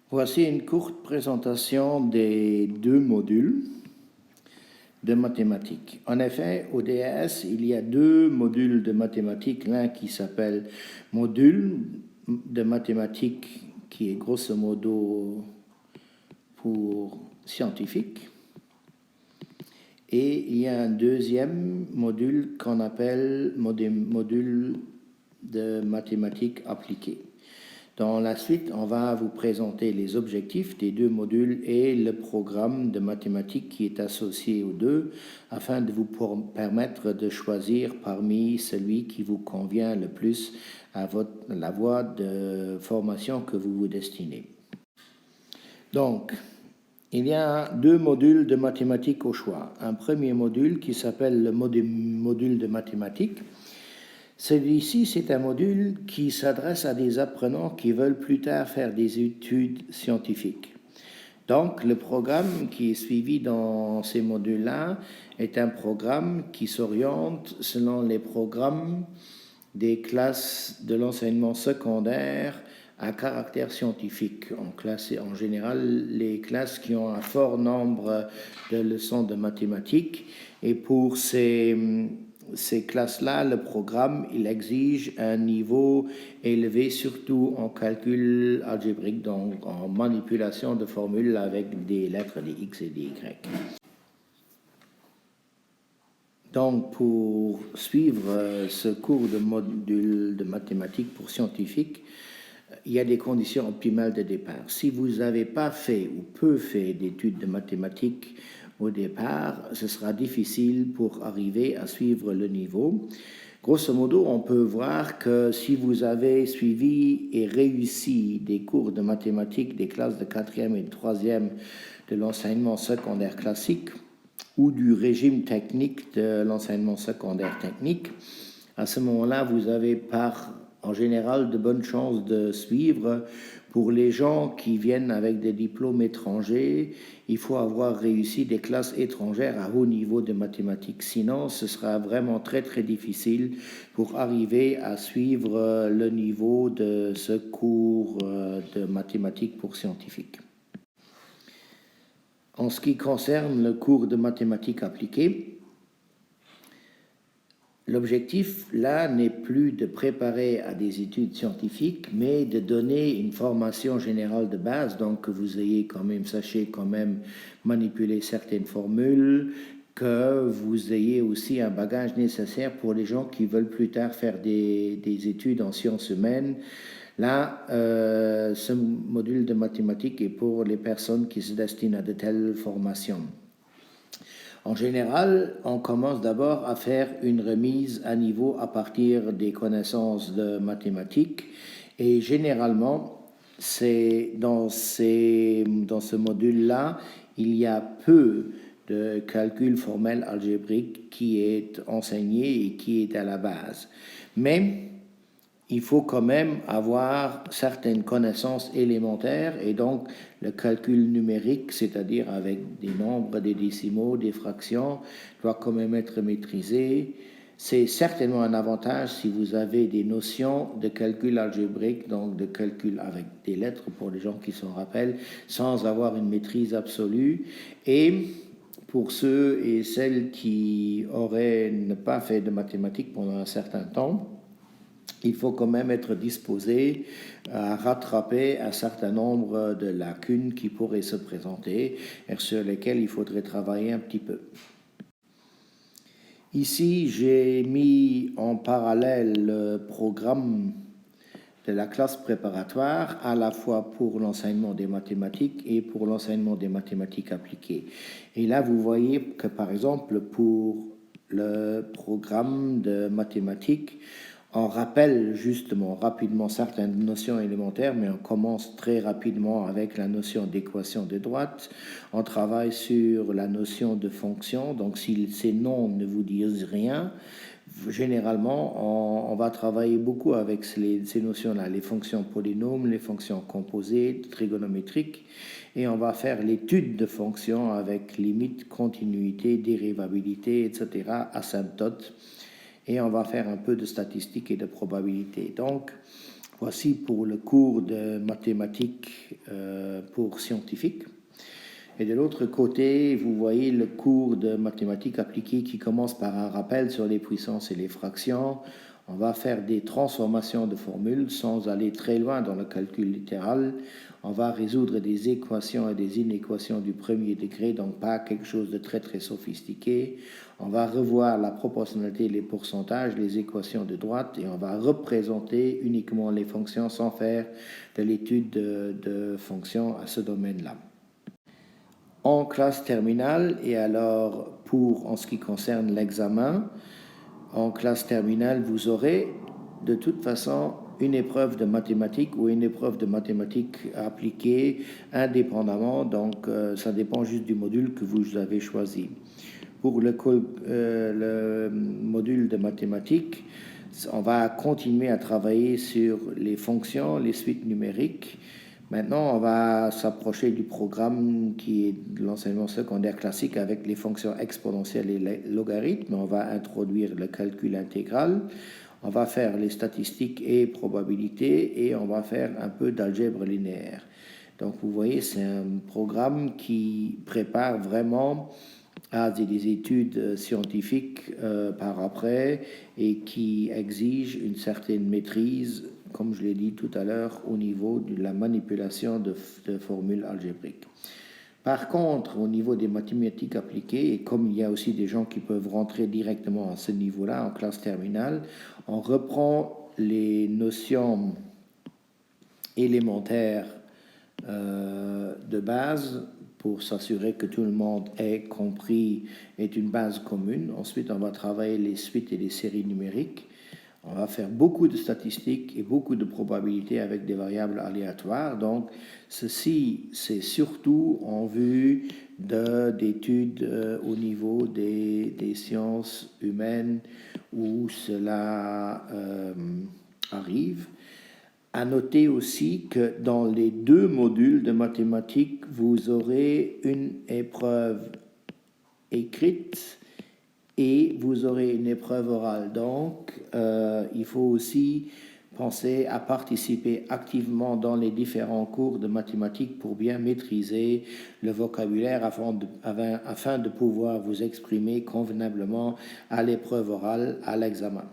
Voici une courte présentation des deux modules de mathématiques. En effet, au DAS, il y a deux modules de mathématiques, l'un qui s'appelle module de mathématiques, qui est grosso modo pour scientifiques, et il y a un deuxième module qu'on appelle module de mathématiques appliquées. Dans la suite, on va vous présenter les objectifs des deux modules et le programme de mathématiques qui est associé aux deux, afin de vous permettre de choisir parmi celui qui vous convient le plus à la voie de formation que vous vous destinez. Donc, il y a deux modules de mathématiques au choix. Un premier module qui s'appelle le module de mathématiques. Celui-ci, c'est un module qui s'adresse à des apprenants qui veulent plus tard faire des études scientifiques. Donc, le programme qui est suivi dans ces modules-là est un programme qui s'oriente selon les programmes des classes de l'enseignement secondaire à caractère scientifique. En général, les classes qui ont un fort nombre de leçons de mathématiques. Et pour ces classes-là, le programme, il exige un niveau élevé, surtout en calcul algébrique, donc en manipulation de formules avec des lettres, des X et des Y. Donc, pour suivre ce cours de module de mathématiques pour scientifiques, il y a des conditions optimales de départ. Si vous n'avez pas fait ou peu fait d'études de mathématiques au départ, ce sera difficile pour arriver à suivre le niveau. Grosso modo, on peut voir que si vous avez suivi et réussi des cours de mathématiques des classes de 4e et de 3e de l'enseignement secondaire classique ou du régime technique de l'enseignement secondaire technique, à ce moment-là, vous avez en général de bonnes chances de suivre. Pour les gens qui viennent avec des diplômes étrangers, il faut avoir réussi des classes étrangères à haut niveau de mathématiques. Sinon, ce sera vraiment très très difficile pour arriver à suivre le niveau de ce cours de mathématiques pour scientifiques. En ce qui concerne le cours de mathématiques appliquées, l'objectif, là, n'est plus de préparer à des études scientifiques, mais de donner une formation générale de base, donc que vous sachiez quand même manipuler certaines formules, que vous ayez aussi un bagage nécessaire pour les gens qui veulent plus tard faire des études en sciences humaines. Là, ce module de mathématiques est pour les personnes qui se destinent à de telles formations. En général, on commence d'abord à faire une remise à niveau à partir des connaissances de mathématiques et généralement, dans ce module-là, il y a peu de calcul formel algébrique qui est enseigné et qui est à la base. Mais il faut quand même avoir certaines connaissances élémentaires et donc le calcul numérique, c'est-à-dire avec des nombres, des décimaux, des fractions, doit quand même être maîtrisé. C'est certainement un avantage si vous avez des notions de calcul algébrique, donc de calcul avec des lettres pour les gens qui s'en rappellent, sans avoir une maîtrise absolue. Et pour ceux et celles qui auraient pas fait de mathématiques pendant un certain temps, il faut quand même être disposé à rattraper un certain nombre de lacunes qui pourraient se présenter et sur lesquelles il faudrait travailler un petit peu. Ici, j'ai mis en parallèle le programme de la classe préparatoire à la fois pour l'enseignement des mathématiques et pour l'enseignement des mathématiques appliquées. Et là, vous voyez que par exemple, pour le programme de mathématiques, on rappelle justement rapidement certaines notions élémentaires, mais on commence très rapidement avec la notion d'équation de droite. On travaille sur la notion de fonction, donc si ces noms ne vous disent rien, généralement, on va travailler beaucoup avec ces notions-là, les fonctions polynômes, les fonctions composées, trigonométriques, et on va faire l'étude de fonctions avec limite, continuité, dérivabilité, etc., asymptote, et on va faire un peu de statistiques et de probabilité. Donc, Voici pour le cours de mathématiques pour scientifiques. Et de l'autre côté, vous voyez le cours de mathématiques appliquées qui commence par un rappel sur les puissances et les fractions. On va faire des transformations de formules sans aller très loin dans le calcul littéral. On va résoudre des équations et des inéquations du premier degré, donc pas quelque chose de très très sophistiqué. On va revoir la proportionnalité, les pourcentages, les équations de droite, et on va représenter uniquement les fonctions sans faire de l'étude de fonctions à ce domaine-là. En classe terminale, et alors en ce qui concerne l'examen, en classe terminale, vous aurez de toute façon une épreuve de mathématiques ou une épreuve de mathématiques appliquée indépendamment, donc ça dépend juste du module que vous avez choisi. Pour le module de mathématiques, on va continuer à travailler sur les fonctions, les suites numériques. Maintenant, on va s'approcher du programme qui est de l'enseignement secondaire classique avec les fonctions exponentielles et les logarithmes. On va introduire le calcul intégral. On va faire les statistiques et probabilités et on va faire un peu d'algèbre linéaire. Donc, vous voyez, c'est un programme qui prépare vraiment à des études scientifiques par après et qui exige une certaine maîtrise, comme je l'ai dit tout à l'heure, au niveau de la manipulation de formules algébriques. Par contre, au niveau des mathématiques appliquées, et comme il y a aussi des gens qui peuvent rentrer directement à ce niveau-là, en classe terminale, on reprend les notions élémentaires de base pour s'assurer que tout le monde ait compris, est une base commune. Ensuite, on va travailler les suites et les séries numériques. On va faire beaucoup de statistiques et beaucoup de probabilités avec des variables aléatoires. Donc, ceci, c'est surtout en vue d'études au niveau des sciences humaines où cela arrive. À noter aussi que dans les deux modules de mathématiques, vous aurez une épreuve écrite et vous aurez une épreuve orale. Donc, il faut aussi penser à participer activement dans les différents cours de mathématiques pour bien maîtriser le vocabulaire afin de pouvoir vous exprimer convenablement à l'épreuve orale, à l'examen.